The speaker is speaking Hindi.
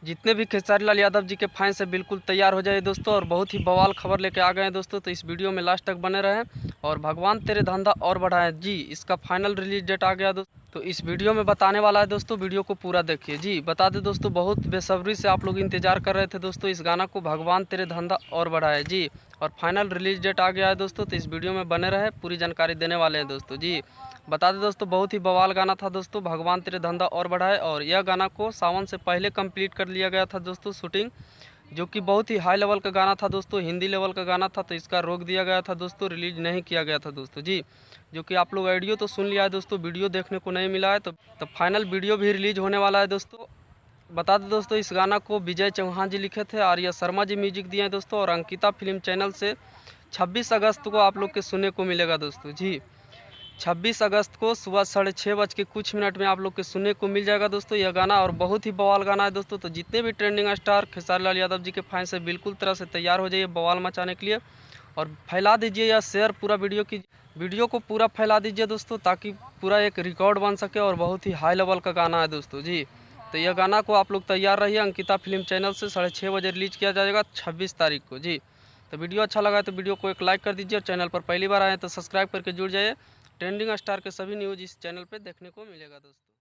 जितने भी खेसारी लाल यादव जी के फैंस है बिल्कुल तैयार हो जाए दोस्तों, और बहुत ही बवाल खबर लेके आ गए हैं दोस्तों। तो इस वीडियो में लास्ट तक बने रहें और भगवान तेरे धंधा और बढ़ाएं जी, इसका फाइनल रिलीज डेट आ गया दोस्तों। तो इस वीडियो में बताने वाला है दोस्तों, वीडियो को पूरा देखिए जी। बता दें दोस्तों, बहुत बेसब्री से आप लोग इंतजार कर रहे थे दोस्तों इस गाना को, भगवान तेरे धंधा और बढ़ाए जी, और फाइनल रिलीज डेट आ गया है दोस्तों। तो इस वीडियो में बने रहे, पूरी जानकारी देने वाले हैं दोस्तों जी। बता दें दोस्तों, बहुत ही बवाल गाना था दोस्तों, भगवान तेरे धंधा और बढ़ाए, और यह गाना को सावन से पहले कंप्लीट कर लिया गया था दोस्तों शूटिंग, जो कि बहुत ही हाई लेवल का गाना था दोस्तों, हिंदी लेवल का गाना था। तो इसका रोक दिया गया था दोस्तों, रिलीज नहीं किया गया था दोस्तों जी। जो कि आप लोग ऑडियो तो सुन लिया है दोस्तों, वीडियो देखने को नहीं मिला है। तो फाइनल वीडियो भी रिलीज होने वाला है दोस्तों। बता दें दोस्तों, इस गाना को विजय चौहान जी लिखे थे, आर्या शर्मा जी म्यूजिक दिए हैं दोस्तों, और अंकिता फिल्म चैनल से 26 अगस्त को आप लोग के सुनने को मिलेगा दोस्तों जी। 26 अगस्त को सुबह 6:30 कुछ मिनट में आप लोग के सुनने को मिल जाएगा दोस्तों यह गाना, और बहुत ही बवाल गाना है दोस्तों। तो जितने भी ट्रेंडिंग स्टार खेसारी लाल यादव जी के फैंस हैं बिल्कुल तरह से तैयार हो जाइए बवाल मचाने के लिए, और फैला दीजिए या शेयर पूरा वीडियो को पूरा फैला दीजिए दोस्तों, ताकि पूरा एक रिकॉर्ड बन सके, और बहुत ही हाई लेवल का गाना है दोस्तों जी। तो यह गाना को आप लोग तैयार रहिए, अंकिता फिल्म चैनल से 6:30 बजे रिलीज किया जाएगा 26 तारीख को जी। तो वीडियो अच्छा लगा तो वीडियो को एक लाइक कर दीजिए, और चैनल पर पहली बार आए तो सब्सक्राइब करके जुड़ जाइए। ट्रेंडिंग स्टार के सभी न्यूज़ इस चैनल पे देखने को मिलेगा दोस्तों।